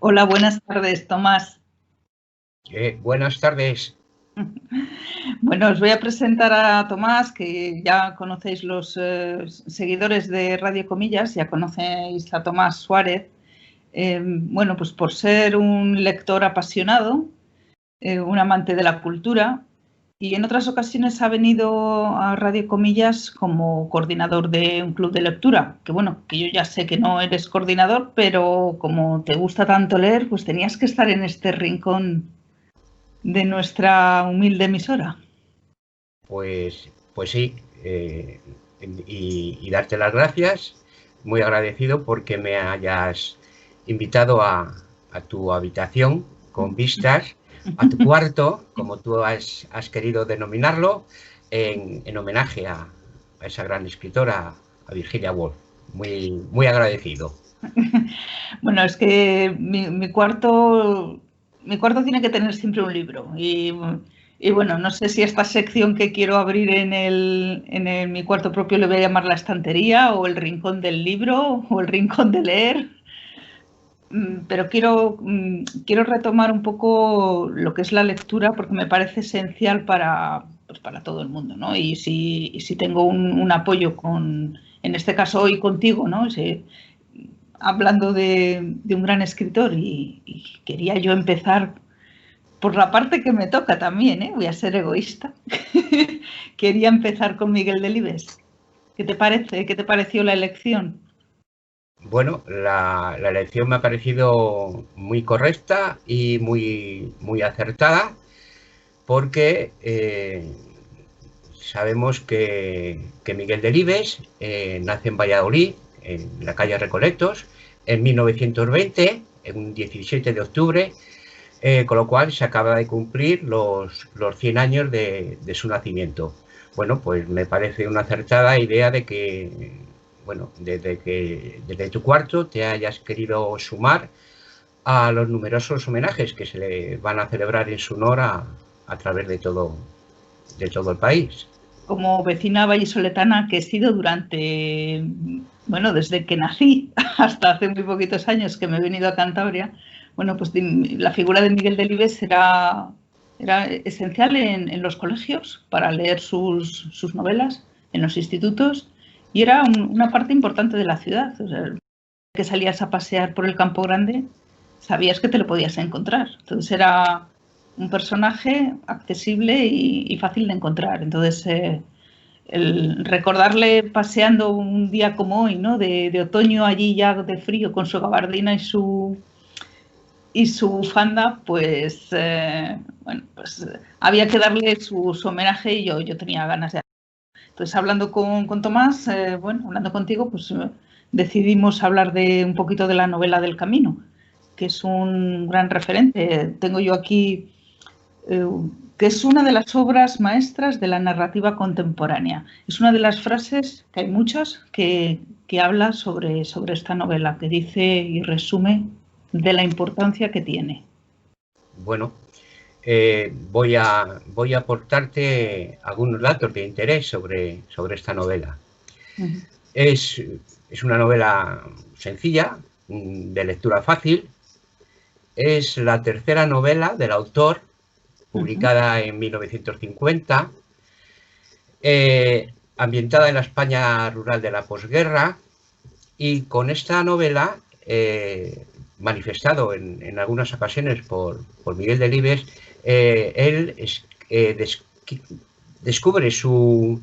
Hola, buenas tardes, Tomás. Buenas tardes. Bueno, os voy a presentar a Tomás, que ya conocéis los seguidores de Radio Comillas, ya conocéis a Tomás Suárez. Bueno, pues por ser un lector apasionado, un amante de la cultura, y en otras ocasiones ha venido a Radio Comillas como coordinador de un club de lectura, que bueno, que yo ya sé que no eres coordinador, pero como te gusta tanto leer, pues tenías que estar en este rincón de nuestra humilde emisora. Pues sí, y darte las gracias, muy agradecido porque me hayas invitado a tu habitación con vistas, a tu cuarto, como tú has querido denominarlo, en homenaje a esa gran escritora, a Virginia Woolf. Muy agradecido. Bueno, es que mi cuarto tiene que tener siempre un libro. Y bueno, no sé si esta sección que quiero abrir en mi cuarto propio le voy a llamar la estantería o el rincón del libro o el rincón de leer. Pero quiero retomar un poco lo que es la lectura porque me parece esencial pues para todo el mundo, ¿no? Y si tengo un apoyo en este caso hoy contigo, ¿no? Hablando de un gran escritor y quería yo empezar por la parte que me toca también, ¿eh? Voy a ser egoísta. Quería empezar con Miguel Delibes. ¿Qué te parece? ¿Qué te pareció la elección? Bueno, la elección me ha parecido muy correcta y muy acertada porque sabemos que Miguel Delibes nace en Valladolid, en la calle Recoletos, en 1920, en un 17 de octubre, con lo cual se acaba de cumplir los 100 años de su nacimiento. Bueno, pues me parece una acertada idea de que, bueno, desde tu cuarto te hayas querido sumar a los numerosos homenajes que se le van a celebrar en su honor a través de todo el país. Como vecina vallisoletana que he sido durante, bueno, desde que nací hasta hace muy poquitos años que me he venido a Cantabria, bueno, pues la figura de Miguel Delibes era esencial en los colegios para leer sus novelas, en los institutos, y era una parte importante de la ciudad. O sea, que salías a pasear por el Campo Grande, sabías que te lo podías encontrar. Entonces era un personaje accesible y fácil de encontrar. Entonces, el recordarle paseando un día como hoy, ¿no? De otoño allí ya de frío con su gabardina y su bufanda, pues, bueno, pues había que darle su homenaje y yo tenía ganas de hacerlo. Entonces, hablando con Tomás, bueno, hablando contigo, pues decidimos hablar de un poquito de la novela del Camino, que es un gran referente. Tengo yo aquí que es una de las obras maestras de la narrativa contemporánea. Es una de las frases, que hay muchas, que habla sobre esta novela, que dice y resume de la importancia que tiene. Bueno, voy a aportarte algunos datos de interés sobre esta novela. Es una novela sencilla, de lectura fácil. Es la tercera novela del autor, publicada en 1950, ambientada en la España rural de la posguerra, y con esta novela, manifestado en algunas ocasiones por Miguel Delibes, él descubre su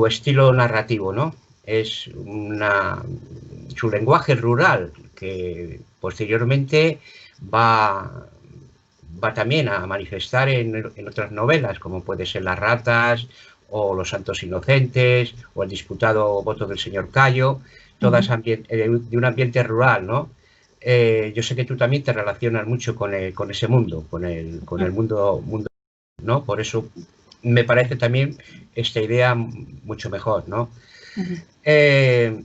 estilo narrativo, ¿no? Es su lenguaje rural, que posteriormente va también a manifestar en otras novelas, como puede ser Las ratas, o Los santos inocentes, o El disputado voto del señor Cayo, todas de un ambiente rural, ¿no? Yo sé que tú también te relacionas mucho con ese mundo, con el mundo, ¿no? Por eso me parece también esta idea mucho mejor, ¿no? Es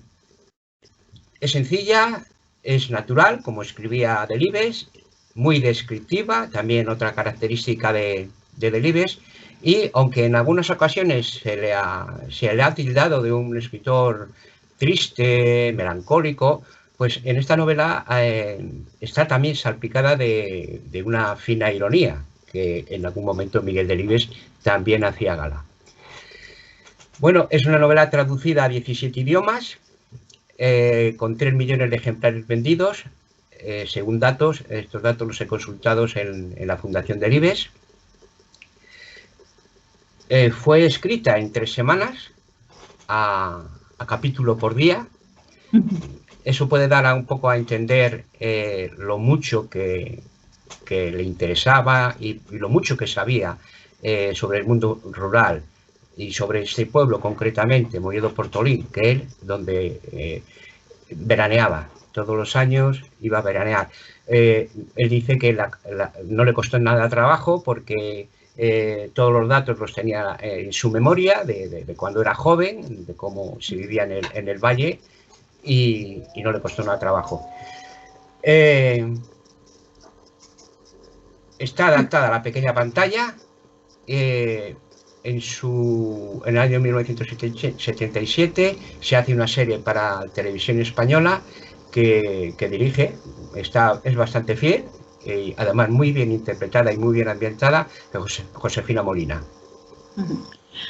sencilla, es natural, como escribía Delibes, muy descriptiva, también otra característica de Delibes, y aunque en algunas ocasiones se le ha tildado de un escritor triste, melancólico, pues en esta novela está también salpicada de una fina ironía, que en algún momento Miguel Delibes también hacía gala. Bueno, es una novela traducida a 17 idiomas, con 3 millones de ejemplares vendidos, según datos. Estos datos los he consultado en la Fundación Delibes. Fue escrita en 3 semanas, a capítulo por día. Eso puede dar un poco a entender lo mucho que le interesaba y lo mucho que sabía sobre el mundo rural y sobre este pueblo concretamente, Molledo Portolín, que él, donde veraneaba. Todos los años iba a veranear. Él dice que no le costó nada de trabajo porque todos los datos los tenía en su memoria de cuando era joven, de cómo se vivía en el valle, y no le costó nada de trabajo. Está adaptada a la pequeña pantalla. En el año 1977 se hace una serie para Televisión Española que dirige. Es bastante fiel y además muy bien interpretada y muy bien ambientada, de Josefina Molina.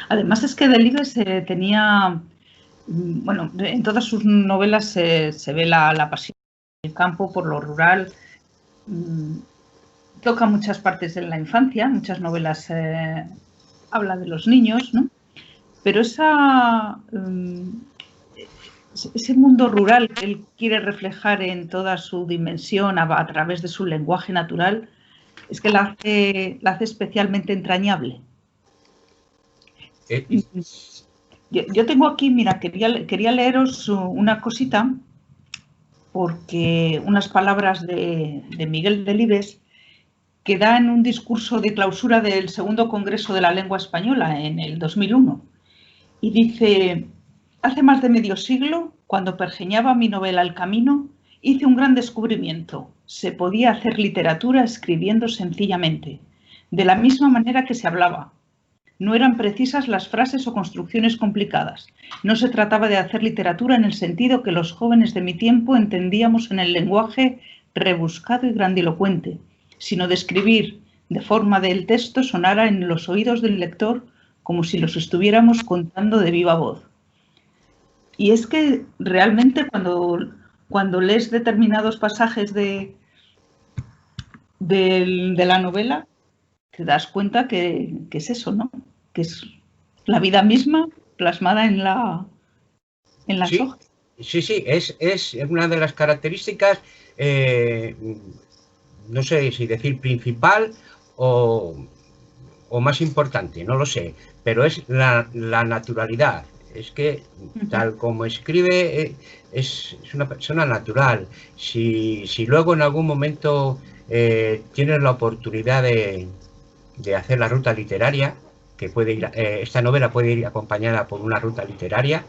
Además es que Delibes tenía, bueno, en todas sus novelas se ve la pasión del campo por lo rural. Toca muchas partes de la infancia, muchas novelas habla de los niños, ¿no? Pero ese mundo rural que él quiere reflejar en toda su dimensión a través de su lenguaje natural, es que la hace especialmente entrañable. Yo tengo aquí, mira, quería leeros una cosita, porque unas palabras de Miguel Delibes, que da en un discurso de clausura del segundo Congreso de la Lengua Española en el 2001. Y dice: hace más de medio siglo, cuando pergeñaba mi novela El Camino, hice un gran descubrimiento. Se podía hacer literatura escribiendo sencillamente, de la misma manera que se hablaba. No eran precisas las frases o construcciones complicadas. No se trataba de hacer literatura en el sentido que los jóvenes de mi tiempo entendíamos en el lenguaje rebuscado y grandilocuente, sino de escribir de forma de el texto sonara en los oídos del lector como si los estuviéramos contando de viva voz. Y es que realmente cuando lees determinados pasajes de la novela, te das cuenta que es eso, ¿no? Que es la vida misma plasmada en las hojas. Sí, es una de las características, no sé si decir principal o más importante, no lo sé, pero es la naturalidad. Es que tal como escribe es una persona natural. Si luego en algún momento tienes la oportunidad de hacer la ruta literaria, que puede ir, esta novela puede ir acompañada por una ruta literaria,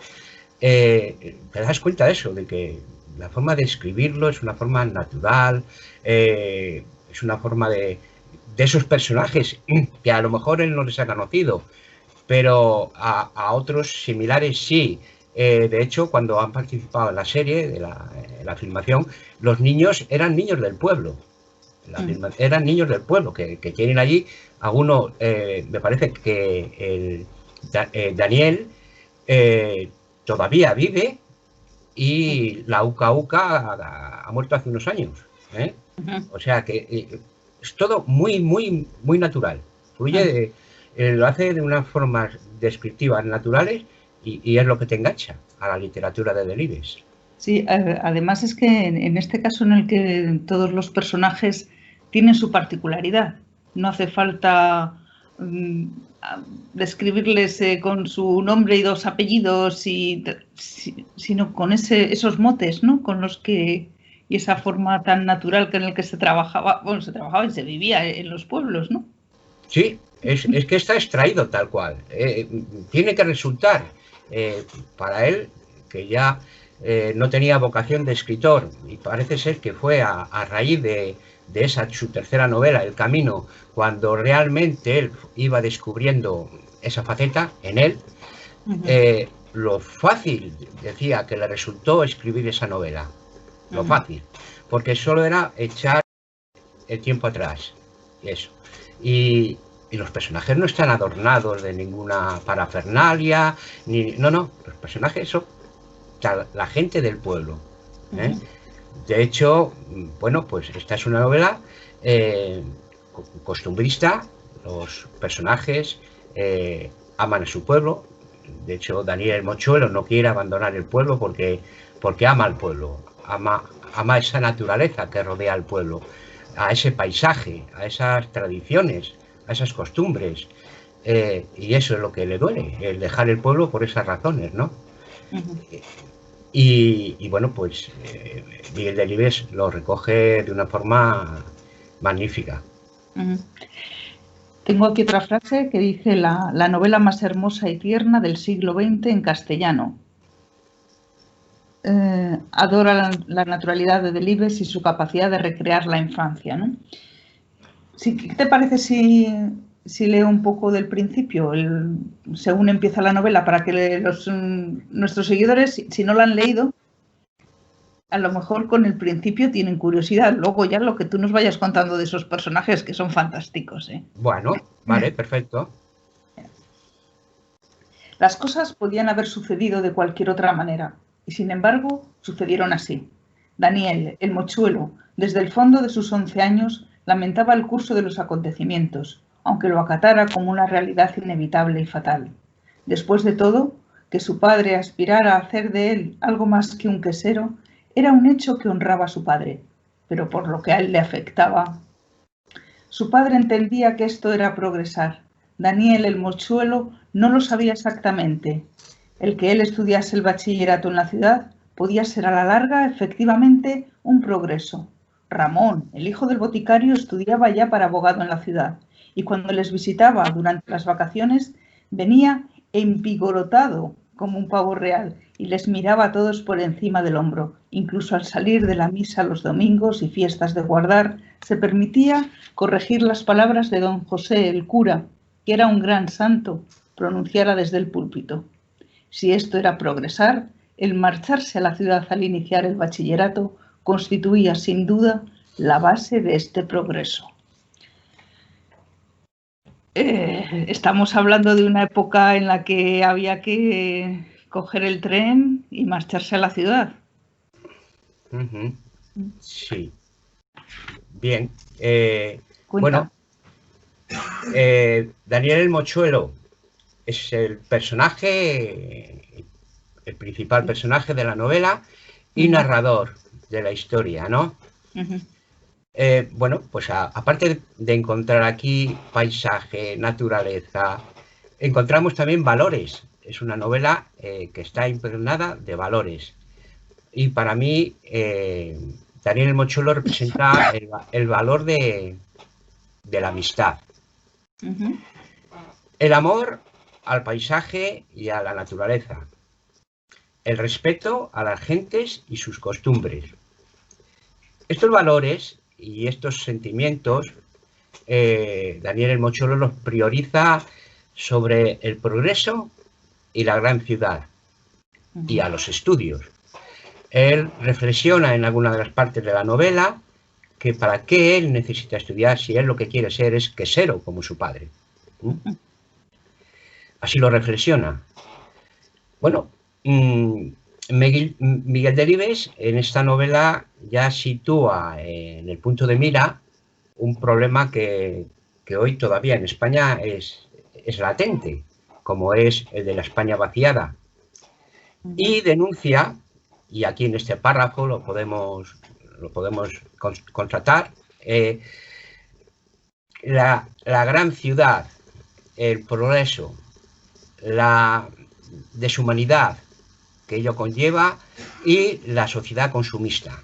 te das cuenta de eso, de que la forma de escribirlo es una forma natural, es una forma de esos personajes que a lo mejor él no les ha conocido, pero a otros similares sí. De hecho, cuando han participado en la serie, de la filmación, los niños eran niños del pueblo. Eran niños del pueblo que tienen allí. Alguno, me parece que Daniel todavía vive, y la Uca ha muerto hace unos años. O sea que es todo muy natural. Fluye, lo hace de unas formas descriptivas naturales y es lo que te engancha a la literatura de Delibes. Sí, además es que en este caso en el que todos los personajes tienen su particularidad. No hace falta describirles con su nombre y 2 apellidos, sino con esos motes, ¿no? Con los que, y esa forma tan natural en el que se trabajaba y se vivía en los pueblos, ¿no? Sí, es que está extraído tal cual. Tiene que resultar para él, que ya no tenía vocación de escritor, y parece ser que fue a raíz de esa su tercera novela, El Camino, cuando realmente él iba descubriendo esa faceta en él, lo fácil, decía, que le resultó escribir esa novela. lo fácil, porque solo era echar el tiempo atrás, y eso. Y los personajes no están adornados de ninguna parafernalia, no, los personajes son la gente del pueblo, ¿eh? De hecho, bueno, pues esta es una novela costumbrista, los personajes aman a su pueblo. De hecho, Daniel el Mochuelo no quiere abandonar el pueblo porque ama al pueblo, ama esa naturaleza que rodea al pueblo, a ese paisaje, a esas tradiciones, a esas costumbres, y eso es lo que le duele, el dejar el pueblo por esas razones, ¿no? Y bueno, pues Miguel Delibes lo recoge de una forma magnífica. Tengo aquí otra frase que dice la novela más hermosa y tierna del siglo XX en castellano. Adora la naturalidad de Delibes y su capacidad de recrear la infancia, ¿no? Sí, ¿qué te parece si leo un poco del principio, según empieza la novela, para que nuestros seguidores, si no la han leído, a lo mejor con el principio tienen curiosidad, luego ya lo que tú nos vayas contando de esos personajes que son fantásticos, ¿eh? Bueno, vale, perfecto. Las cosas podían haber sucedido de cualquier otra manera, y sin embargo sucedieron así. Daniel, el mochuelo, desde el fondo de sus 11 años, lamentaba el curso de los acontecimientos, aunque lo acatara como una realidad inevitable y fatal. Después de todo, que su padre aspirara a hacer de él algo más que un quesero, era un hecho que honraba a su padre, pero por lo que a él le afectaba. Su padre entendía que esto era progresar. Daniel, el mochuelo, no lo sabía exactamente. El que él estudiase el bachillerato en la ciudad podía ser a la larga, efectivamente, un progreso. Ramón, el hijo del boticario, estudiaba ya para abogado en la ciudad, y cuando les visitaba durante las vacaciones, venía envigorotado como un pavo real, y les miraba a todos por encima del hombro. Incluso al salir de la misa los domingos y fiestas de guardar, se permitía corregir las palabras de don José, el cura, que era un gran santo, pronunciara desde el púlpito. Si esto era progresar, el marcharse a la ciudad al iniciar el bachillerato constituía sin duda la base de este progreso. Estamos hablando de una época en la que había que coger el tren y marcharse a la ciudad. Sí. Bien. Bueno, Daniel el Mochuelo es el personaje, el principal personaje de la novela y narrador de la historia, ¿no? Bueno, pues aparte de encontrar aquí paisaje, naturaleza, encontramos también valores. Es una novela que está impregnada de valores. Y para mí, Daniel el Mochuelo representa el valor de la amistad. El amor al paisaje y a la naturaleza. El respeto a las gentes y sus costumbres. Estos valores y estos sentimientos, Daniel el Mochuelo los prioriza sobre el progreso y la gran ciudad y a los estudios. Él reflexiona en alguna de las partes de la novela que para qué él necesita estudiar si él lo que quiere ser es quesero como su padre. Así lo reflexiona. Bueno, Miguel Delibes en esta novela ya sitúa en el punto de mira un problema que hoy todavía en España es latente, como es el de la España vaciada. Y denuncia, y aquí en este párrafo lo podemos constatar, la gran ciudad, el progreso, la deshumanidad que ello conlleva y la sociedad consumista.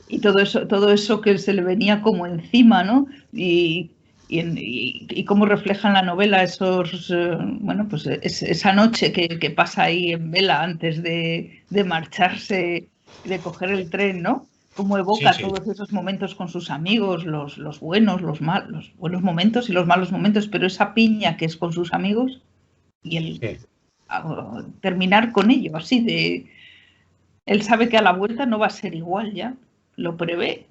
Y todo eso que se le venía como encima, ¿no? Y cómo refleja en la novela esos, bueno, pues esa noche que pasa ahí en vela antes de marcharse, de coger el tren, ¿no? Cómo evoca todos esos momentos con sus amigos, los buenos, los buenos momentos y los malos momentos, pero esa piña que es con sus amigos y terminar con ello, así Él sabe que a la vuelta no va a ser igual ya, lo prevé.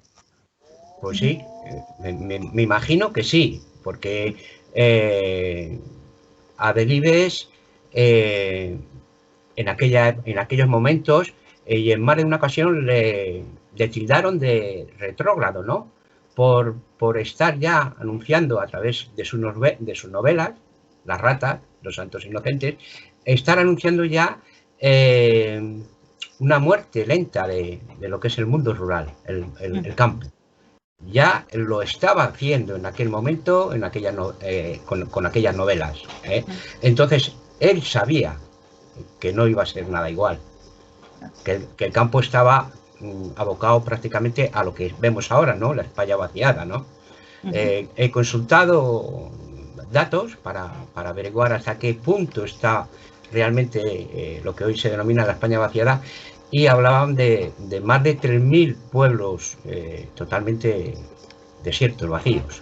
Pues sí, me imagino que sí, porque a Delibes en aquellos momentos y en más de una ocasión le tildaron de retrógrado, ¿no? Por estar ya anunciando a través de sus novelas, Las ratas, Los santos inocentes, estar anunciando ya una muerte lenta de lo que es el mundo rural, el campo. Ya lo estaba haciendo en aquel momento, con aquellas novelas. Entonces, él sabía que no iba a ser nada igual, que el campo estaba abocado prácticamente a lo que vemos ahora, ¿no? La España vaciada, ¿no? He consultado datos para averiguar hasta qué punto está realmente lo que hoy se denomina la España vaciada, y hablaban de más de 3.000 pueblos totalmente desiertos, vacíos.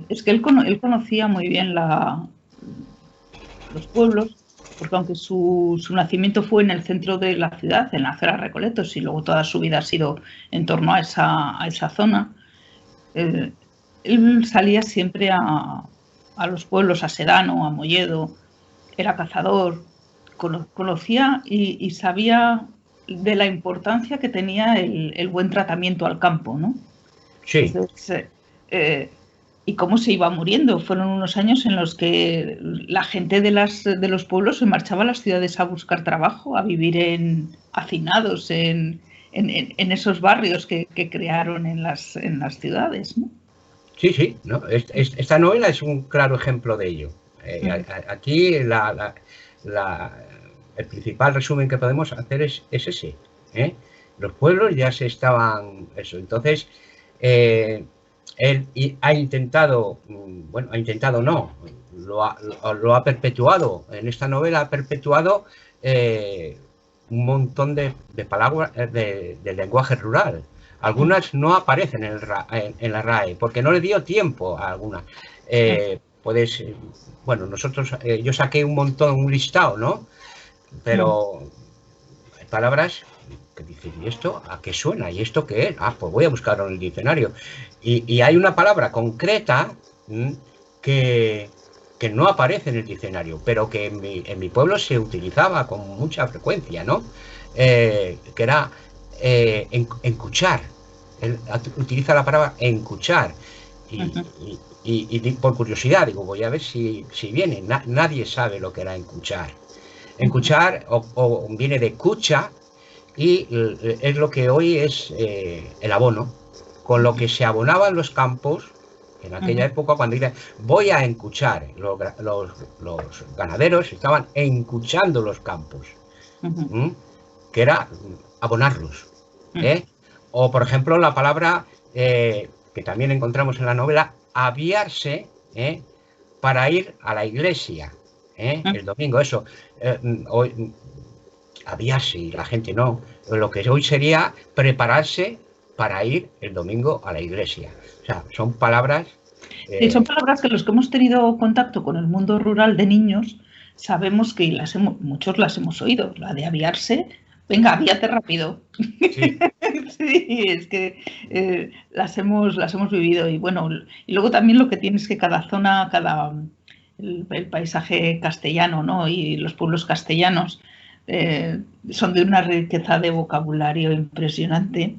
Es que él conocía muy bien los pueblos, porque aunque su nacimiento fue en el centro de la ciudad, en la acera Recoletos, y luego toda su vida ha sido en torno a esa zona, él salía siempre a los pueblos, a Sedano, a Molledo, era cazador, conocía y sabía de la importancia que tenía el buen tratamiento al campo, ¿no? Sí. Entonces, y cómo se iba muriendo. Fueron unos años en los que la gente de los pueblos se marchaba a las ciudades a buscar trabajo, a vivir hacinados en esos barrios que crearon en las ciudades, ¿no? Sí, sí, ¿no? Esta novela es un claro ejemplo de ello. Aquí el principal resumen que podemos hacer es ese. Los pueblos ya se estaban... Entonces, él ha intentado, bueno, ha intentado no, lo ha perpetuado. En esta novela ha perpetuado un montón de palabras del lenguaje rural. Algunas no aparecen en la RAE, porque no le dio tiempo a algunas. Bueno, yo saqué un listado, ¿no? Pero hay palabras que dicen, ¿y esto a qué suena? ¿Y esto qué es? Ah, pues voy a buscarlo en el diccionario. Y hay una palabra concreta que no aparece en el diccionario, pero que en mi pueblo se utilizaba con mucha frecuencia, ¿no? Que era encuchar. Él utiliza la palabra encuchar. Y por curiosidad, digo, voy a ver si viene. Nadie sabe lo que era encuchar. Encuchar o viene de cucha, y es lo que hoy es el abono, con lo que se abonaban los campos en aquella época. Cuando dicen voy a encuchar, los ganaderos estaban encuchando los campos, que era abonarlos. O, por ejemplo, la palabra que también encontramos en la novela, aviarse, para ir a la iglesia el domingo. Eso, hoy, aviarse, y la gente no. Lo que hoy sería prepararse para ir el domingo a la iglesia. O sea, son palabras... son palabras que los que hemos tenido contacto con el mundo rural de niños sabemos que muchos las hemos oído. La de aviarse, venga, avíate rápido. Sí, sí, es que las hemos vivido. Y bueno, y luego también lo que tienes que cada zona, el paisaje castellano, ¿no? Y los pueblos castellanos son de una riqueza de vocabulario impresionante.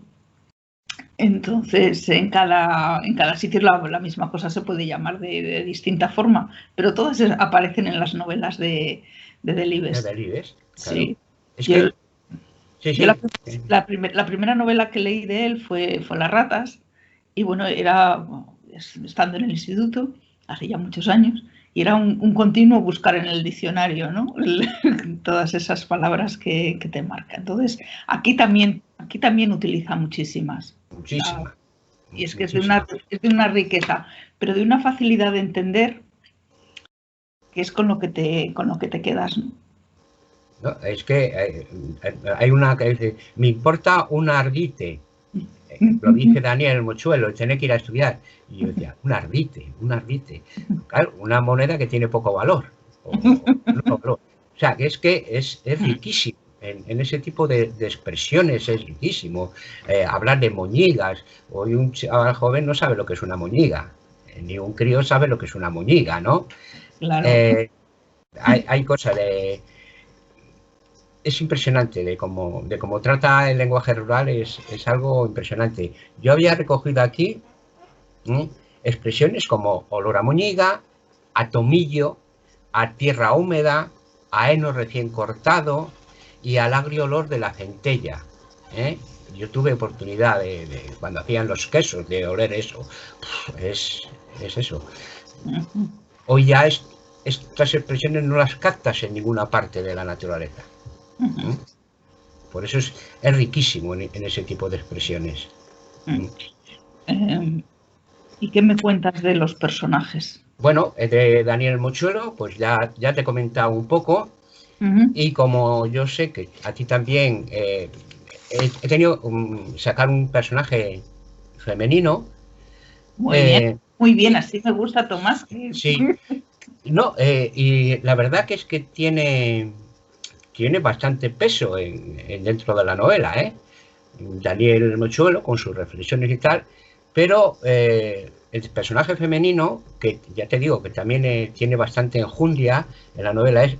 Entonces, en cada sitio la misma cosa se puede llamar de distinta forma, pero todas aparecen en las novelas de Delibes. De Delibes, claro. Sí. Es que... La primera novela que leí de él fue Las ratas, y bueno, era estando en el instituto, hace ya muchos años, y era un continuo buscar en el diccionario, ¿no? Todas esas palabras que te marcan. Entonces, aquí también utiliza muchísimas. Muchísimas. Y es que es de una riqueza, pero de una facilidad de entender, que es con lo que te quedas, ¿no? No, es que hay una que dice, me importa un ardite. Lo dice Daniel el Mochuelo, tiene que ir a estudiar. Y yo decía, un ardite. Claro, una moneda que tiene poco valor. O sea, que es riquísimo. en ese tipo de expresiones es riquísimo. Hablar de moñigas. Hoy un chaval joven no sabe lo que es una moñiga, ni un crío sabe lo que es una moñiga, ¿no? Claro. Hay cosas de... Es impresionante de cómo trata el lenguaje rural, es algo impresionante. Yo había recogido aquí expresiones como olor a moñiga, a tomillo, a tierra húmeda, a heno recién cortado y al agrio olor de la centella. Yo tuve oportunidad cuando hacían los quesos, de oler eso. Es eso. Hoy ya estas expresiones no las captas en ninguna parte de la naturaleza. Por eso es riquísimo en ese tipo de expresiones. ¿Y qué me cuentas de los personajes? Bueno, de Daniel Mochuelo, pues ya te he comentado un poco. Y como yo sé que a ti también he tenido sacar un personaje femenino. Muy bien, así me gusta, Tomás. Sí. No, y la verdad que es que tiene bastante peso dentro de la novela, Daniel Mochuelo, con sus reflexiones y tal, pero el personaje femenino, que ya te digo que también tiene bastante enjundia en la novela, es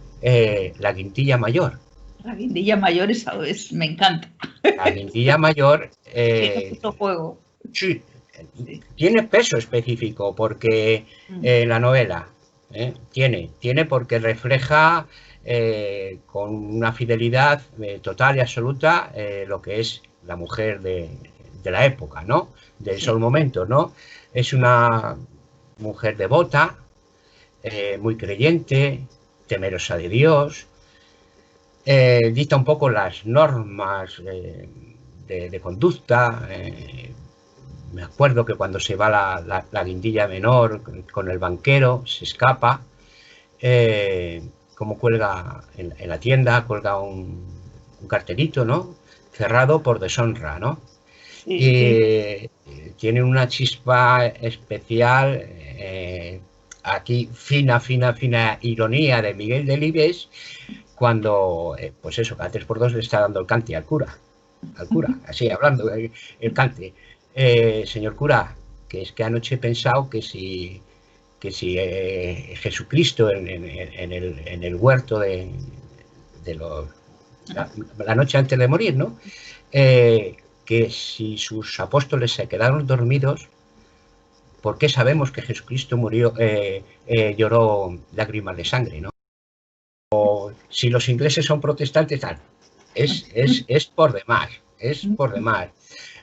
la Guindilla Mayor. La Guindilla Mayor me encanta. La Guindilla Mayor... tiene mucho juego. Sí, tiene peso específico porque la novela tiene porque refleja con una fidelidad total y absoluta lo que es la mujer de la época, ¿no? De esos momentos, ¿no? Es una mujer devota, muy creyente, temerosa de Dios, dicta un poco las normas de conducta. Me acuerdo que cuando se va la Guindilla Menor con el banquero, se escapa, como cuelga en la tienda, cuelga un cartelito, ¿no? Cerrado por deshonra, ¿no? Sí, y tiene una chispa especial, aquí fina ironía de Miguel Delibes, cuando, pues eso, cada 3x2 le está dando el cante al cura, así hablando, el cante. Señor cura, que es que anoche he pensado que si Jesucristo en el huerto de la noche antes de morir, ¿no? Que si sus apóstoles se quedaron dormidos, ¿por qué sabemos que Jesucristo murió, lloró lágrimas de sangre, ¿no? O si los ingleses son protestantes, tal. Es por demás,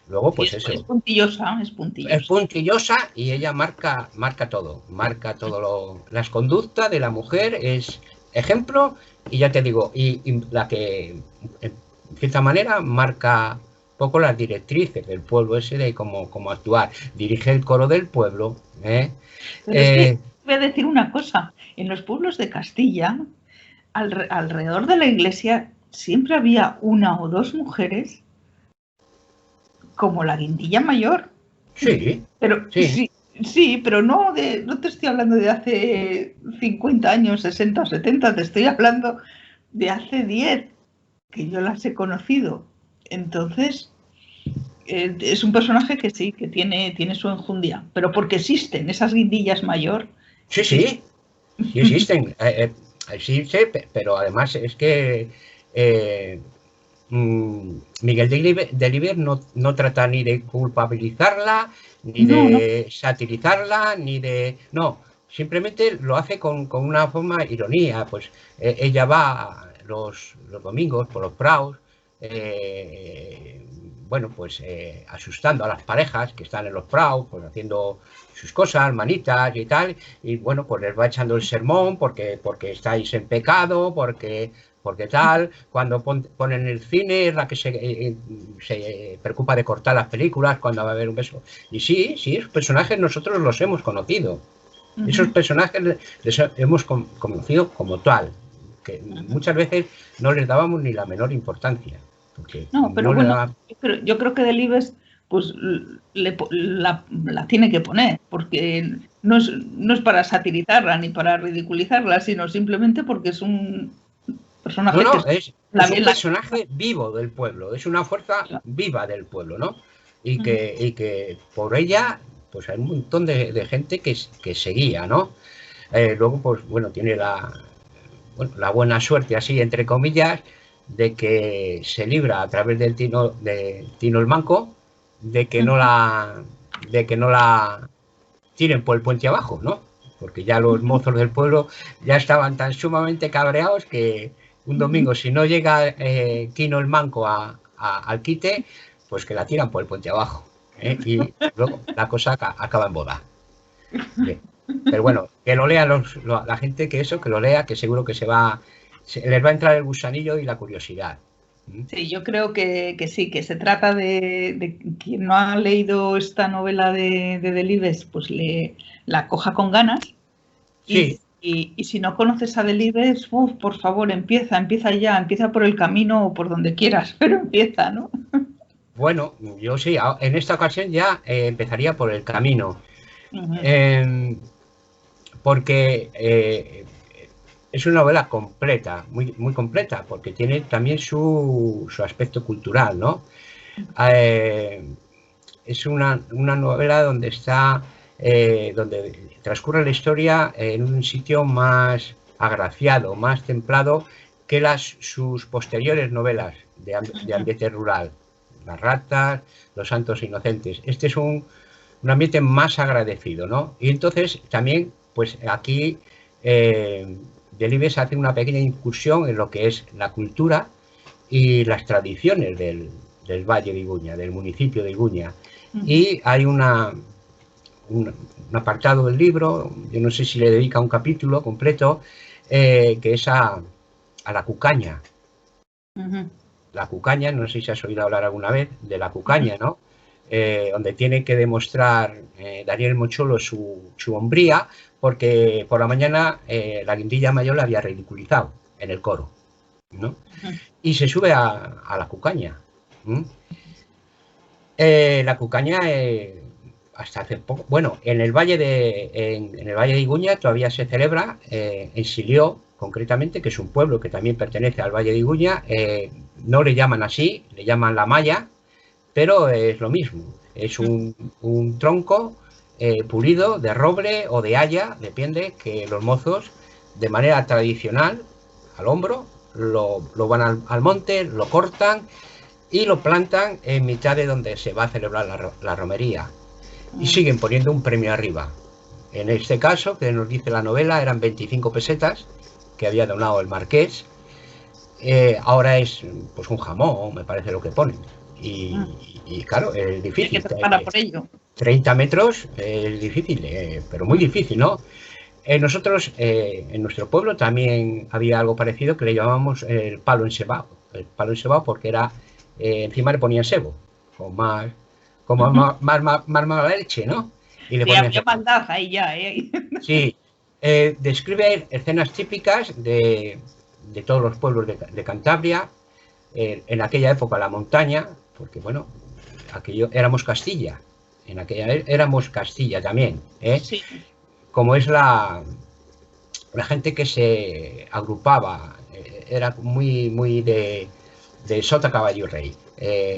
Luego, pues sí, eso. Es puntillosa. Es puntillosa y ella marca todo. Las conductas de la mujer es ejemplo, y ya te digo, y la que, en cierta manera, marca un poco las directrices del pueblo ese de cómo actuar. Dirige el coro del pueblo. Pero es que voy a decir una cosa. En los pueblos de Castilla, alrededor de la iglesia, siempre había una o dos mujeres como la Guindilla Mayor. Sí. Pero sí, pero no te estoy hablando de hace 50 años, 60 o 70, te estoy hablando de hace 10, que yo las he conocido. Entonces, es un personaje que sí, que tiene su enjundia, pero porque existen esas Guindillas Mayor. Sí existen. Existe, pero además es que Miguel Delibes no trata ni de culpabilizarla, ni de satirizarla, ni de... No, simplemente lo hace con una forma de ironía. Pues ella va los domingos por los prados, bueno, pues asustando a las parejas que están en los prados, pues haciendo sus cosas, manitas y tal, y bueno, pues les va echando el sermón porque estáis en pecado, porque tal, cuando ponen el cine es la que se preocupa de cortar las películas cuando va a haber un beso. Y sí, esos personajes nosotros los hemos conocido. Esos personajes les hemos conocido como tal, que muchas veces no les dábamos ni la menor importancia. Pero yo creo que Delibes pues la tiene que poner, porque no es para satirizarla ni para ridiculizarla, sino simplemente porque es un personaje es un personaje vivo del pueblo, es una fuerza viva del pueblo, ¿no? Y que por ella, pues hay un montón de gente que seguía, ¿no? Luego, pues bueno, tiene la buena suerte, así entre comillas, de que se libra a través de Tino el Manco, de que no la tiren por el puente abajo, ¿no? Porque ya los mozos del pueblo ya estaban tan sumamente cabreados que un domingo, si no llega Tino el Manco al quite, pues que la tiran por el puente abajo, ¿eh? Y luego la cosa acaba en boda. Bien. Pero bueno, que lo lean la gente, que lo lea, que seguro que les va a entrar el gusanillo y la curiosidad. Sí, yo creo que sí, que se trata de quien no ha leído esta novela de Delibes, pues la coja con ganas. Sí. Y si no conoces a Delibes, por favor, empieza ya, empieza por el camino o por donde quieras, pero empieza, ¿no? Bueno, yo sí, en esta ocasión ya empezaría por el camino. Porque es una novela completa, muy, muy completa, porque tiene también su aspecto cultural, ¿no? Es una novela donde donde transcurre la historia en un sitio más agraciado, más templado que sus posteriores novelas de ambiente rural, Las ratas, Los santos inocentes. Este es un ambiente más agradecido, ¿no? Y entonces también, pues aquí Delibes hace una pequeña incursión en lo que es la cultura y las tradiciones del Valle de Iguña, del municipio de Iguña. Y hay un apartado del libro, yo no sé si le dedica un capítulo completo, que es a la cucaña. La cucaña, no sé si has oído hablar alguna vez de la cucaña, ¿no? Donde tiene que demostrar Daniel Mocholo su hombría, porque por la mañana la guindilla mayor la había ridiculizado en el coro, ¿no? Y se sube a la cucaña. La cucaña, hasta hace poco, bueno, en el Valle de Iguña todavía se celebra, en Silió, concretamente, que es un pueblo que también pertenece al Valle de Iguña, no le llaman así, le llaman la malla, pero es lo mismo, es un tronco pulido de roble o de haya, depende, que los mozos de manera tradicional, al hombro, lo van al monte, lo cortan y lo plantan en mitad de donde se va a celebrar la romería y siguen poniendo un premio arriba. En este caso, que nos dice la novela, eran 25 pesetas que había donado el marqués. Ahora es pues un jamón, me parece lo que ponen. Y claro, es difícil. Por ello. 30 metros es difícil, pero muy difícil, ¿no? Nosotros, en nuestro pueblo también había algo parecido que le llamábamos el palo encebado. El palo encebado porque era, encima le ponían sebo, con más mala leche, ¿no? Y le ponían había maldad ahí ya, Sí. Describe escenas típicas de todos los pueblos de Cantabria, en aquella época la montaña, porque bueno, aquello éramos Castilla, en aquella éramos Castilla también, sí. Como es la gente que se agrupaba, era muy de sota, caballo y rey.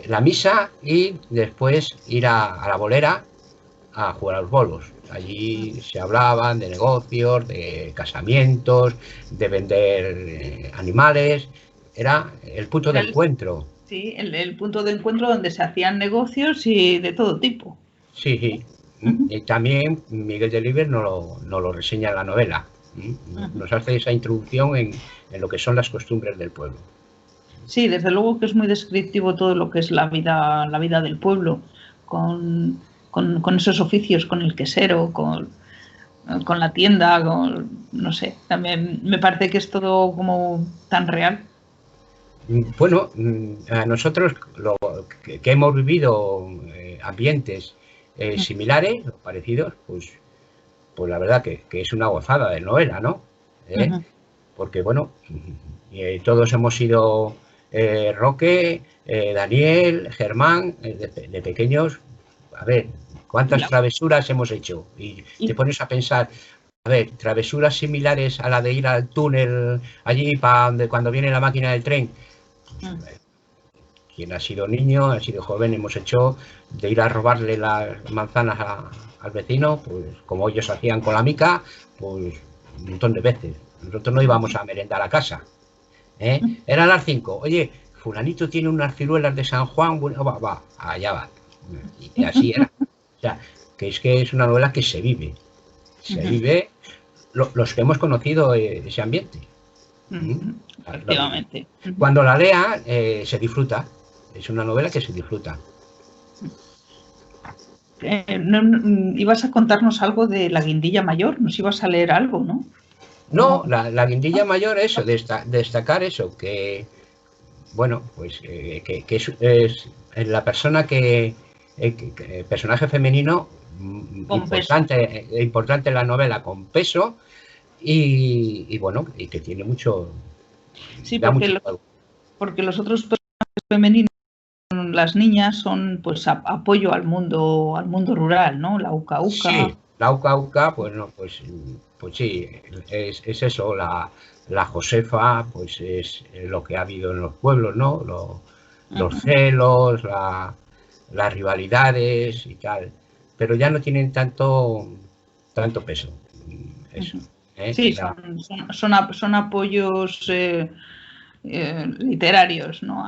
La misa y después ir a la bolera a jugar a los bolos. Allí se hablaban de negocios, de casamientos, de vender animales. Era el punto de encuentro. Sí, el punto de encuentro donde se hacían negocios y de todo tipo. Sí. Y también Miguel Delibes nos lo reseña en la novela. Nos hace esa introducción en lo que son las costumbres del pueblo. Sí, desde luego que es muy descriptivo todo lo que es la vida del pueblo, con esos oficios, con el quesero, con la tienda, no sé, también me parece que es todo como tan real. Bueno, a nosotros que hemos vivido ambientes similares, parecidos, pues la verdad que es una gozada de novela, ¿no? Porque bueno, todos hemos sido Roque, Daniel, Germán, de pequeños. A ver, ¿cuántas travesuras hemos hecho? Y te pones a pensar, a ver, travesuras similares a la de ir al túnel allí cuando viene la máquina del tren, Quien ha sido niño, ha sido joven, hemos hecho de ir a robarle las manzanas al vecino, pues como ellos hacían con la mica, pues un montón de veces. Nosotros no íbamos a merendar a casa. Eran las 5. Oye, fulanito tiene unas ciruelas de San Juan, bueno, va, allá va. Y así era. O sea, que es una novela que se vive. Se vive los que hemos conocido ese ambiente. Efectivamente. Cuando la lea, se disfruta. Es una novela que se disfruta. Ibas a contarnos algo de La Guindilla Mayor, nos ibas a leer algo, ¿no? No, la Guindilla Mayor, eso, destacar eso, que, bueno, pues que es la persona personaje femenino importante en la novela, con peso, y bueno, y que tiene mucho... Sí, porque los otros personajes femeninos, las niñas, son pues apoyo al mundo rural, ¿no? La Uca Uca. Sí, la Uca Uca, pues no, pues sí, es eso, la Josefa, pues es lo que ha habido en los pueblos, ¿no? Los celos, las rivalidades y tal, pero ya no tienen tanto peso. Eso. Sí, son apoyos literarios, ¿no?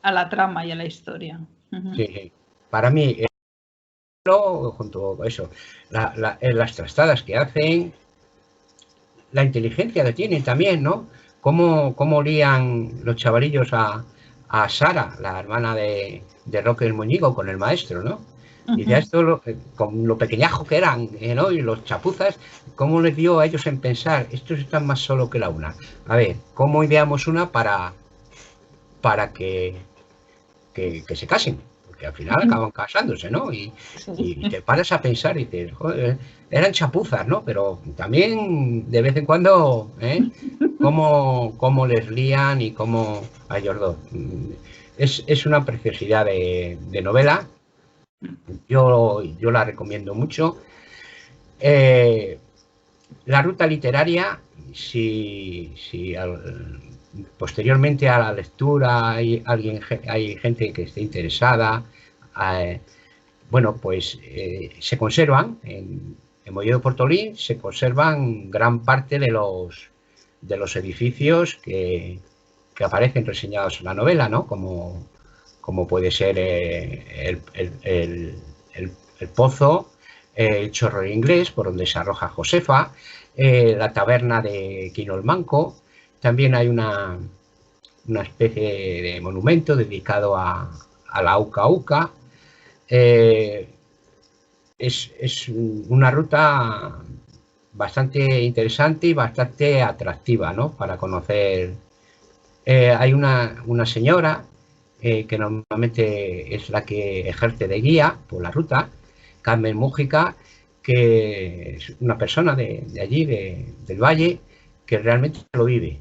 A la trama y a la historia. Sí, para mí, junto a eso, las trastadas que hacen, la inteligencia que tienen también, ¿no? Cómo lían los chavalillos a Sara, la hermana de Roque el Moñigo, con el maestro, ¿no? Y ya esto, con lo pequeñajo que eran, ¿no? Y los chapuzas, cómo les dio a ellos en pensar, estos están más solos que la una. A ver, ¿cómo ideamos una para que se casen? Porque al final acaban casándose, ¿no? Y te paras a pensar y dices, joder, eran chapuzas, ¿no? Pero también de vez en cuando, cómo les lían y cómo a ellos dos. Es una preciosidad de novela. Yo la recomiendo mucho. La ruta literaria, si posteriormente a la lectura hay gente que esté interesada, bueno, pues se conservan en Molledo de Portolín, se conservan gran parte de los edificios que aparecen reseñados en la novela, ¿no? Como puede ser el pozo, el chorro inglés, por donde se arroja Josefa, la taberna de Quino el Manco. También hay una especie de monumento dedicado a la Uca Uca. Es una ruta bastante interesante y bastante atractiva, ¿no? Para conocer. Hay una señora que normalmente es la que ejerce de guía por la ruta, Carmen Mújica, que es una persona de allí, del valle, que realmente lo vive,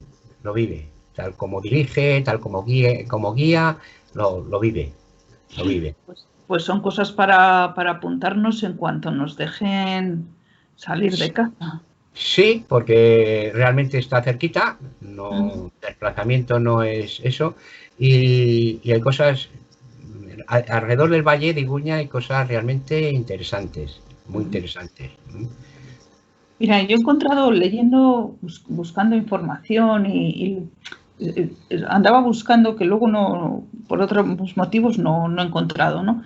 tal como dirige, tal como guía, lo vive. Pues son cosas para apuntarnos en cuanto nos dejen salir de casa. Sí, porque realmente está cerquita, el desplazamiento no es eso, y hay cosas alrededor del Valle de Iguña, hay cosas realmente interesantes, muy interesantes. Mira, yo he encontrado, leyendo, buscando información y andaba buscando, que luego no, por otros motivos no he encontrado, ¿no?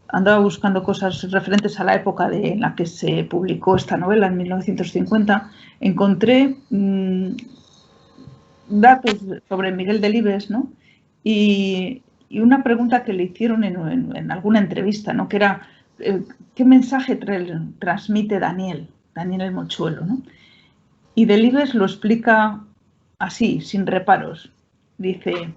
Andaba buscando cosas referentes a la época en la que se publicó esta novela, en 1950. Encontré datos sobre Miguel Delibes, ¿no? Y una pregunta que le hicieron en alguna entrevista, ¿no? Que era, ¿qué mensaje transmite Daniel el Mochuelo, ¿no? Y Delibes lo explica así, sin reparos. Dice: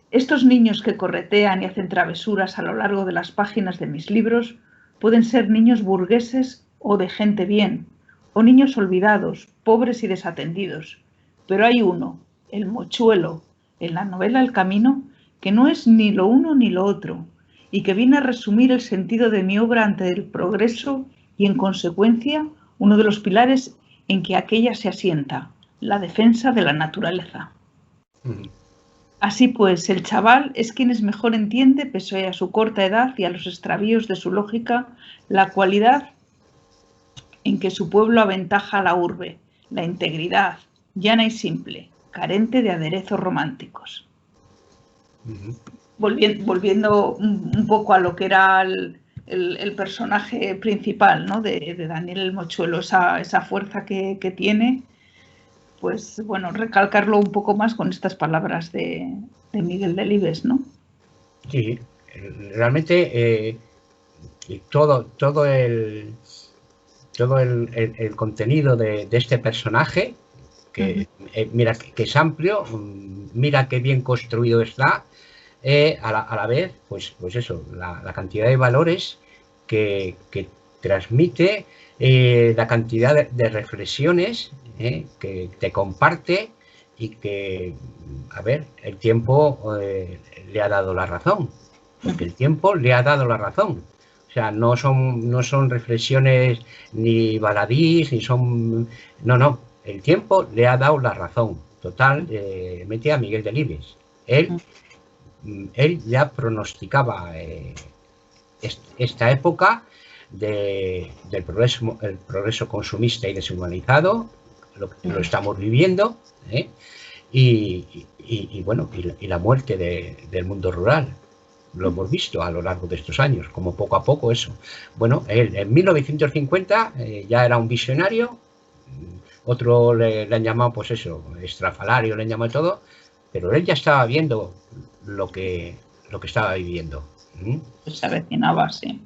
estos niños que corretean y hacen travesuras a lo largo de las páginas de mis libros pueden ser niños burgueses o de gente bien, o niños olvidados, pobres y desatendidos. Pero hay uno, el Mochuelo, en la novela El Camino, que no es ni lo uno ni lo otro, y que viene a resumir el sentido de mi obra ante el progreso y, en consecuencia, uno de los pilares en que aquella se asienta, la defensa de la naturaleza. Así pues, el chaval es quien mejor entiende, pese a su corta edad y a los extravíos de su lógica, la cualidad en que su pueblo aventaja a la urbe, la integridad, llana y simple, carente de aderezos románticos. Volviendo un poco a lo que era el personaje principal, ¿no? de Daniel el Mochuelo, esa fuerza que tiene, pues bueno, recalcarlo un poco más con estas palabras de Miguel Delibes, ¿no? Sí, realmente todo el contenido de este personaje, que mira que es amplio, mira qué bien construido está, a la vez, pues eso, la cantidad de valores que transmite, la cantidad de reflexiones que te comparte y que, a ver, el tiempo le ha dado la razón, porque el tiempo le ha dado la razón. O sea, no son reflexiones ni baladís, ni son... No, el tiempo le ha dado la razón. Total, mete a Miguel Delibes. Él ya pronosticaba esta época del progreso consumista y deshumanizado, lo estamos viviendo, y bueno, y la muerte del mundo rural. Lo hemos visto a lo largo de estos años, como poco a poco eso. Bueno, él en 1950 ya era un visionario, otro le han llamado, pues eso, estrafalario, le han llamado todo, pero él ya estaba viendo lo que estaba viviendo. Se avecinaba, sí.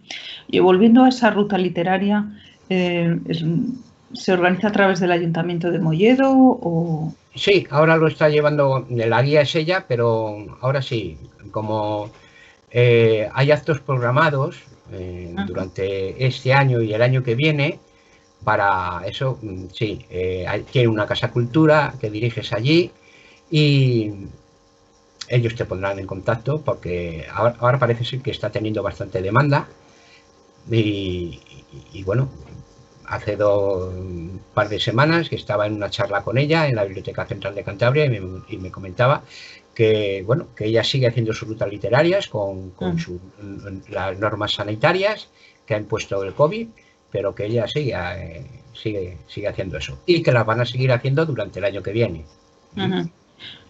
Y volviendo a esa ruta literaria, ¿se organiza a través del Ayuntamiento de Molledo o...? Sí, ahora lo está llevando, la guía es ella, pero ahora sí, como hay actos programados durante este año y el año que viene, para eso, sí, tiene una casa cultura que diriges allí y ellos te pondrán en contacto porque ahora parece ser que está teniendo bastante demanda y bueno, hace un par de semanas que estaba en una charla con ella en la Biblioteca Central de Cantabria y me comentaba que, bueno, que ella sigue haciendo sus rutas literarias con las normas sanitarias que ha impuesto el COVID, pero que ella sigue haciendo eso y que las van a seguir haciendo durante el año que viene.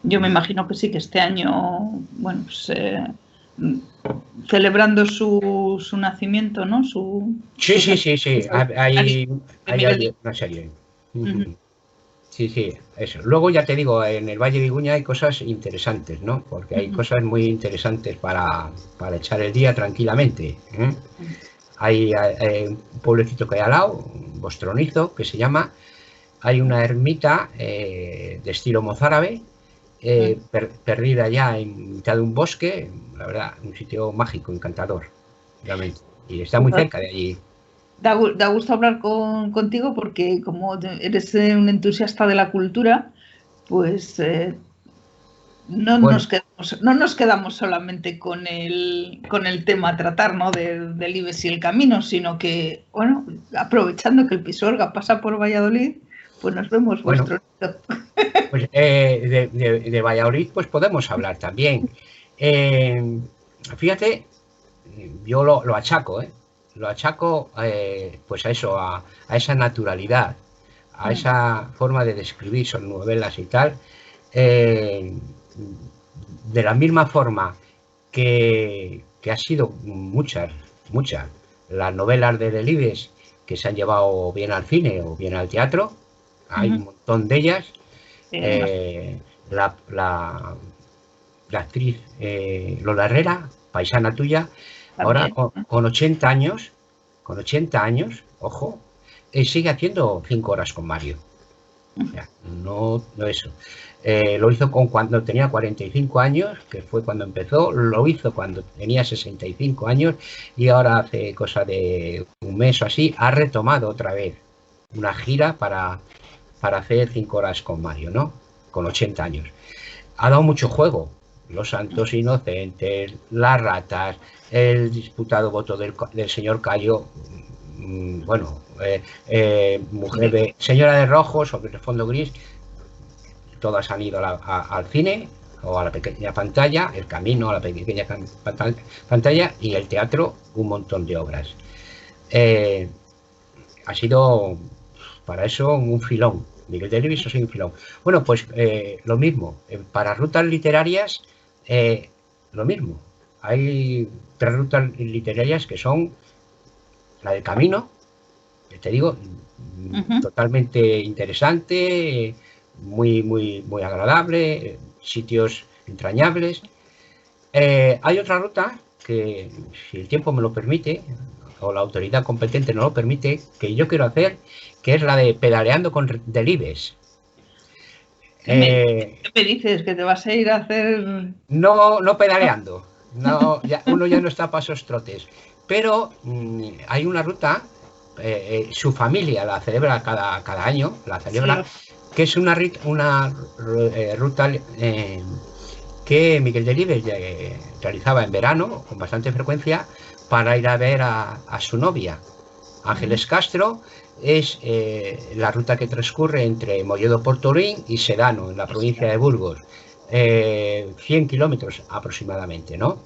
Yo me imagino que sí, que este año, bueno, pues, celebrando su nacimiento, ¿no? Sí. Hay una serie. Sí, eso. Luego ya te digo, en el Valle de Iguña hay cosas interesantes, ¿no? Porque hay cosas muy interesantes para echar el día tranquilamente. Hay un pueblecito que hay al lado, Bostronizo, que se llama. Hay una ermita de estilo mozárabe, perdida ya en mitad de un bosque, la verdad, un sitio mágico, encantador, realmente. Y está muy cerca de allí. Da gusto hablar contigo porque como eres un entusiasta de la cultura, pues no nos quedamos solamente con el tema a tratar, ¿no? del Delibes y el camino, sino que, bueno, aprovechando que el Pisuerga pasa por Valladolid, pues nos vemos vuestro... Pues de Valladolid pues podemos hablar también. Fíjate, yo lo achaco, lo achaco pues a eso, a esa naturalidad, a esa forma de describir sus novelas y tal, de la misma forma que ha sido muchas las novelas de Delibes que se han llevado bien al cine o bien al teatro, hay un montón de ellas. La actriz Lola Herrera, paisana tuya, ahora con 80 años, ojo, sigue haciendo 5 horas con Mario. O sea, no eso. Lo hizo cuando tenía 45 años, que fue cuando empezó, lo hizo cuando tenía 65 años y ahora hace cosa de un mes o así, ha retomado otra vez una gira para hacer 5 horas con Mario, ¿no? Con 80 años. Ha dado mucho juego. Los santos inocentes, las ratas, el disputado voto del señor Cayo, bueno, Mujer Señora de Rojo sobre el fondo gris, todas han ido al cine, o a la pequeña pantalla, El camino a la pequeña pantalla, y el teatro, un montón de obras. Ha sido para eso un filón. Miguel Delibes ha sido un filón. Bueno, pues lo mismo, para rutas literarias, lo mismo. Hay 3 rutas literarias que son la del camino, que te digo, totalmente interesante, muy agradable, sitios entrañables. Hay otra ruta que, si el tiempo me lo permite, o la autoridad competente no lo permite, que yo quiero hacer, que es la de pedaleando con Delibes. ¿Qué me dices? ¿Que te vas a ir a hacer...? No pedaleando, no, uno ya no está a pasos trotes, pero hay una ruta, su familia la celebra cada año, que es una ruta que Miguel Delibes realizaba en verano con bastante frecuencia para ir a ver a su novia, Ángeles Castro. Es la ruta que transcurre entre Molledo Portolín y Sedano, en la provincia de Burgos. 100 kilómetros aproximadamente, ¿no?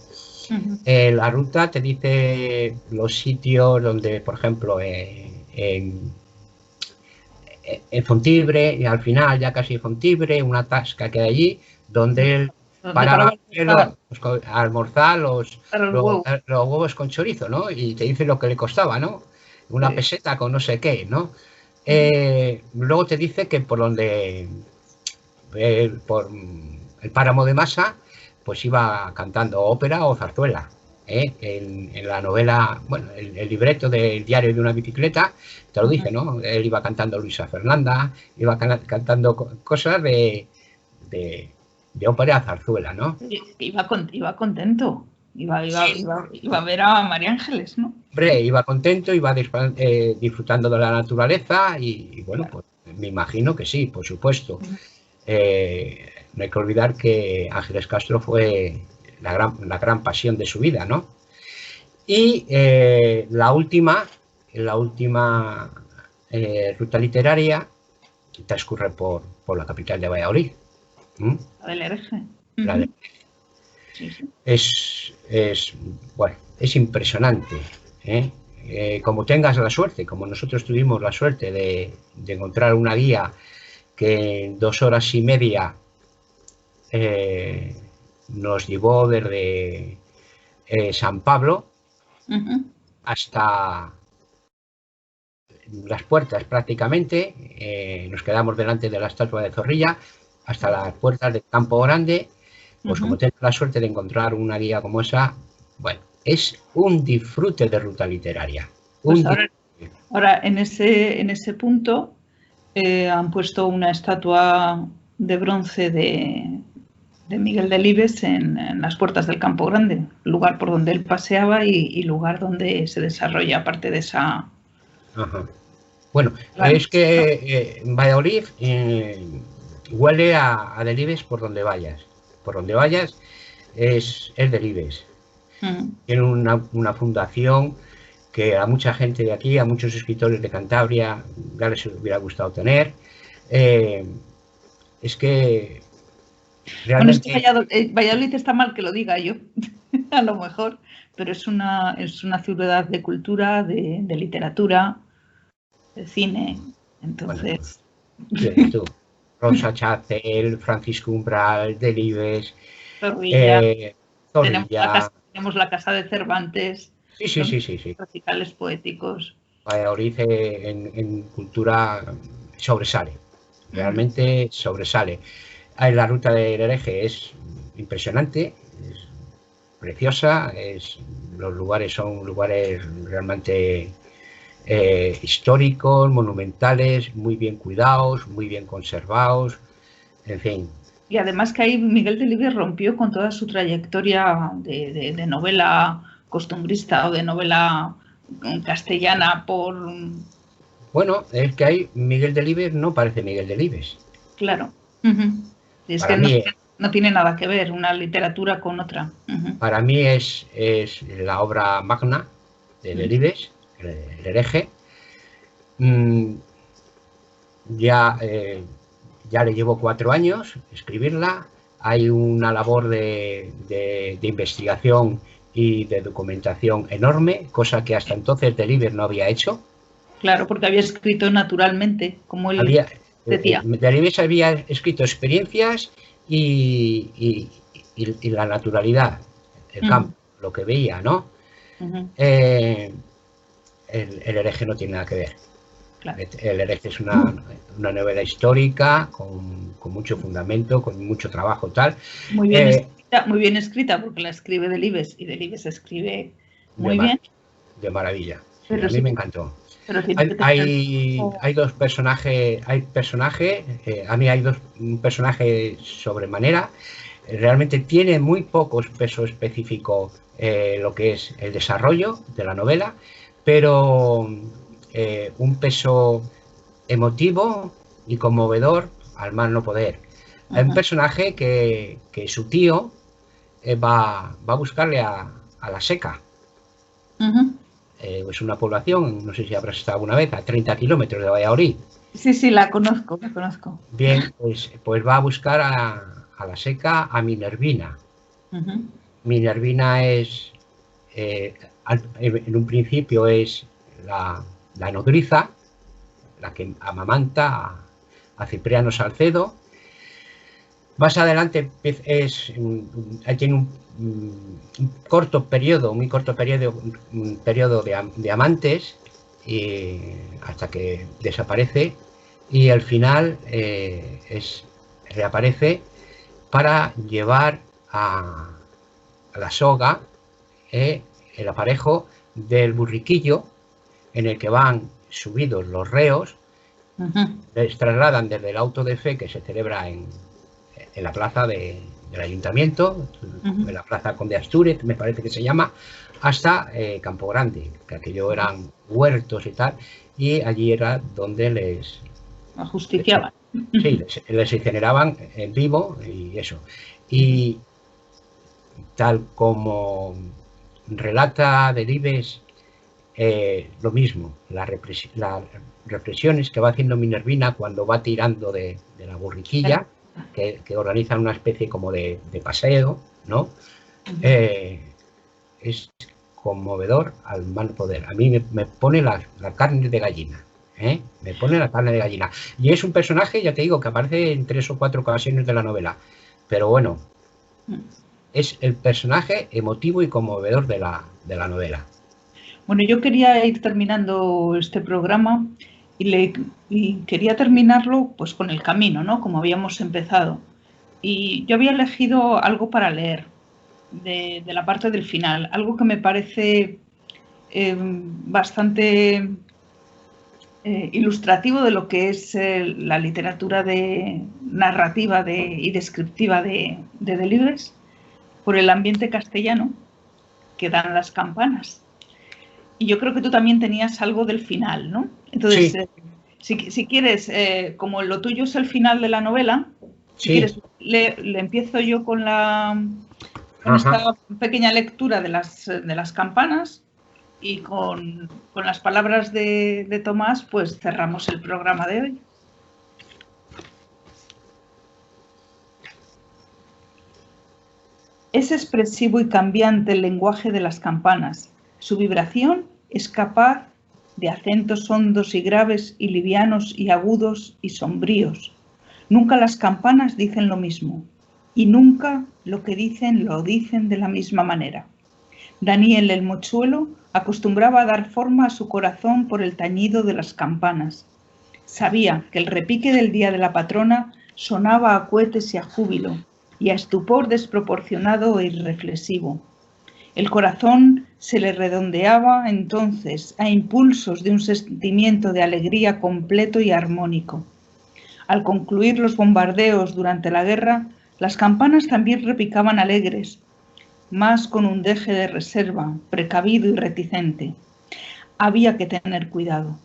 La ruta te dice los sitios donde, por ejemplo, en Fontibre, y al final, ya casi Fontibre, una tasca que hay allí, donde él paraba a almorzar los huevos con chorizo, ¿no? Y te dice lo que le costaba, ¿no? Una peseta con no sé qué, ¿no? Luego te dice que por donde, por el páramo de Masa, pues iba cantando ópera o zarzuela. En la novela, bueno, el libreto del diario de una bicicleta, te lo dice, ¿no? Él iba cantando Luisa Fernanda, iba cantando cosas de ópera a zarzuela, ¿no? Iba contento. Iba a ver a María Ángeles, ¿no? Hombre, iba contento, iba disfrutando de la naturaleza y bueno, pues me imagino que sí, por supuesto. No hay que olvidar que Ángeles Castro fue la gran pasión de su vida, ¿no? Y la última ruta literaria transcurre por la capital de Valladolid. La del Hereje. La del Hereje. Bueno, es impresionante, como tengas la suerte, como nosotros tuvimos la suerte de encontrar una guía que en 2 horas y media nos llevó desde San Pablo hasta las puertas prácticamente, nos quedamos delante de la estatua de Zorrilla, hasta las puertas del Campo Grande. Pues como tengo la suerte de encontrar una guía como esa, bueno, es un disfrute de ruta literaria. Pues ahora en ese punto han puesto una estatua de bronce de Miguel Delibes en las puertas del Campo Grande, lugar por donde él paseaba y lugar donde se desarrolla parte de esa... Ajá. Bueno, es que Valladolid huele a Delibes por donde vayas. Por donde vayas es Delibes. Tiene una fundación que a mucha gente de aquí, a muchos escritores de Cantabria, ya les hubiera gustado tener. Es que realmente... Bueno, es que Valladolid está mal que lo diga yo, a lo mejor, pero es una ciudad de cultura, de literatura, de cine, entonces... Bueno, tú, Rosa Chacel, Francisco Umbral, Delibes, Zorrilla. Zorrilla. Tenemos la casa de Cervantes. Sí. Recitales poéticos. Valladolid en cultura sobresale, realmente sobresale. La ruta del Hereje es impresionante, es preciosa, los lugares son lugares realmente históricos, monumentales, muy bien cuidados, muy bien conservados, en fin. Y además que ahí Miguel Delibes rompió con toda su trayectoria de novela costumbrista o de novela castellana por... Bueno, es que ahí Miguel Delibes no parece Miguel Delibes. Claro. Es que no tiene nada que ver una literatura con otra. Para mí es la obra magna de Delibes, El Hereje. Ya le llevo 4 años escribirla. hay una labor de investigación y de documentación enorme, cosa que hasta entonces Delibes no había hecho. Claro, porque había escrito naturalmente, como él decía. Delibes había escrito experiencias y la naturalidad, el campo, lo que veía, ¿no? El hereje no tiene nada que ver. Claro. El hereje es una novela histórica con mucho fundamento, con mucho trabajo, tal. Muy bien escrita, porque la escribe Delibes, y Delibes escribe muy bien. De maravilla. Sí, a mí me encantó. Pero hay dos personajes, a mí hay un personaje sobremanera. Realmente tiene muy poco peso específico lo que es el desarrollo de la novela, pero un peso emotivo y conmovedor al más no poder. Hay un personaje que su tío va a buscarle a la Seca. Es una población, no sé si habrás estado alguna vez, a 30 kilómetros de Valladolid. Sí, la conozco. Bien, pues va a buscar a la Seca, a Minervina. Minervina es, en un principio es la nodriza, la que amamanta a Cipriano Salcedo. Más adelante tiene un muy corto periodo de amantes hasta que desaparece, y al final reaparece para llevar a la soga el aparejo del burriquillo en el que van subidos los reos. Les trasladan desde el auto de fe que se celebra en la plaza del ayuntamiento, en la plaza Conde Astúrez, me parece que se llama, hasta Campo Grande, que aquello eran huertos y tal, y allí era donde les ajusticiaban. Sí, les incineraban en vivo y eso. Y tal como relata Delibes, lo mismo, las reflexiones que va haciendo Minervina cuando va tirando de la burriquilla, que organizan una especie como de paseo, ¿no? Es conmovedor al mal poder. A mí me pone la carne de gallina. Me pone la carne de gallina. Y es un personaje, ya te digo, que aparece en 3 o 4 ocasiones de la novela. Pero bueno, es el personaje emotivo y conmovedor de la novela. Bueno, yo quería ir terminando este programa y quería terminarlo pues con el camino, ¿no? Como habíamos empezado. Y yo había elegido algo para leer de la parte del final, algo que me parece bastante ilustrativo de lo que es la literatura narrativa y descriptiva de Delibes, por el ambiente castellano que dan las campanas. Y yo creo que tú también tenías algo del final, ¿no? Entonces, sí. Si quieres, como lo tuyo es el final de la novela, si quieres, le empiezo yo con esta pequeña lectura de las campanas, y con las palabras de Tomás, pues cerramos el programa de hoy. Es expresivo y cambiante el lenguaje de las campanas. Su vibración es capaz de acentos hondos y graves y livianos y agudos y sombríos. Nunca las campanas dicen lo mismo, y nunca lo que dicen lo dicen de la misma manera. Daniel el mochuelo acostumbraba a dar forma a su corazón por el tañido de las campanas. Sabía que el repique del día de la patrona sonaba a cohetes y a júbilo, y a estupor desproporcionado e irreflexivo. El corazón se le redondeaba entonces a impulsos de un sentimiento de alegría completo y armónico. Al concluir los bombardeos durante la guerra, las campanas también repicaban alegres, más con un deje de reserva, precavido y reticente. Había que tener cuidado.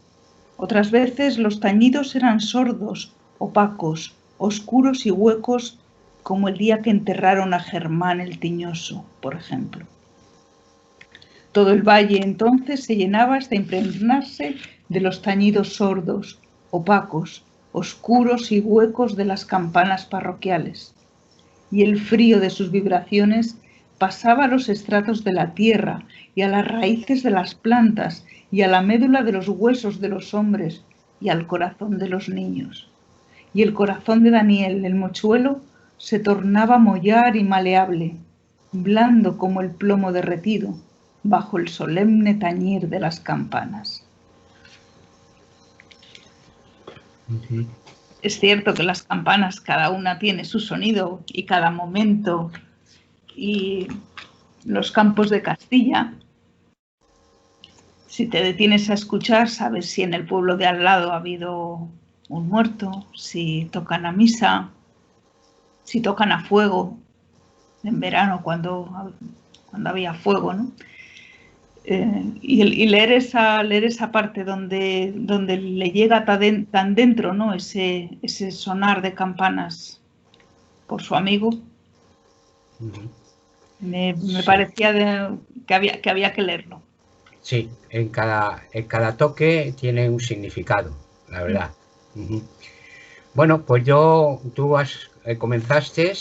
Otras veces los tañidos eran sordos, opacos, oscuros y huecos, como el día que enterraron a Germán el Tiñoso, por ejemplo. Todo el valle entonces se llenaba hasta impregnarse de los tañidos sordos, opacos, oscuros y huecos de las campanas parroquiales. y el frío de sus vibraciones pasaba a los estratos de la tierra y a las raíces de las plantas y a la médula de los huesos de los hombres y al corazón de los niños. Y el corazón de Daniel, el mochuelo, se tornaba mollar y maleable, blando como el plomo derretido, bajo el solemne tañir de las campanas. Es cierto que las campanas, cada una tiene su sonido y cada momento, y los campos de Castilla, si te detienes a escuchar, sabes si en el pueblo de al lado ha habido un muerto, si tocan a misa, si tocan a fuego, en verano cuando había fuego, ¿no? Y leer esa parte donde le llega tan dentro, ¿no? Ese sonar de campanas por su amigo, me parecía que había que leerlo. Sí, en cada toque tiene un significado, la verdad. Bueno, pues tú comenzaste,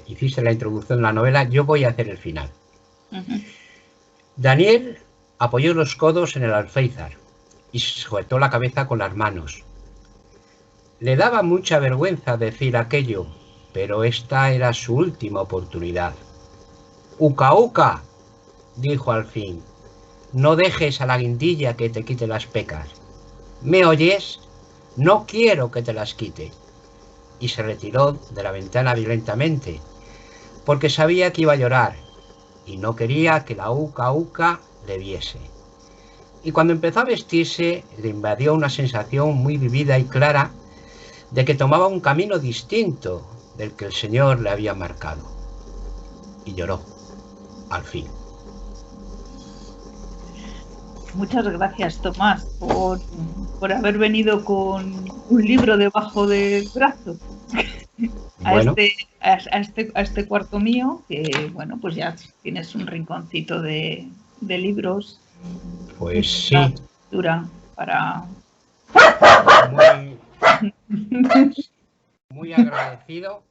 hiciste la introducción de la novela, yo voy a hacer el final. Daniel apoyó los codos en el alféizar y sujetó la cabeza con las manos. Le daba mucha vergüenza decir aquello, pero esta era su última oportunidad. «Uca, uca», dijo al fin, «no dejes a la guindilla que te quite las pecas. ¿Me oyes? No quiero que te las quite». Y se retiró de la ventana violentamente, porque sabía que iba a llorar y no quería que la uca uca le viese. Y cuando empezó a vestirse, le invadió una sensación muy vivida y clara de que tomaba un camino distinto del que el Señor le había marcado. Y lloró, al fin. Muchas gracias, Tomás, por haber venido con un libro debajo del brazo. Bueno. A este cuarto mío, que bueno, pues ya tienes un rinconcito de libros. Pues sí. Para... Muy agradecido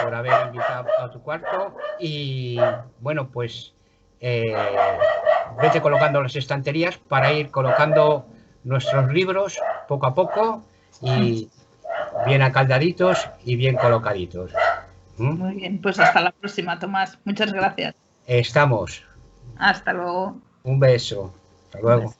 por haber invitado a tu cuarto y bueno, pues vete colocando las estanterías para ir colocando nuestros libros poco a poco y bien acaldaditos y bien colocaditos. Muy bien, pues hasta la próxima, Tomás. Muchas gracias. Estamos. Hasta luego. Un beso. Hasta luego.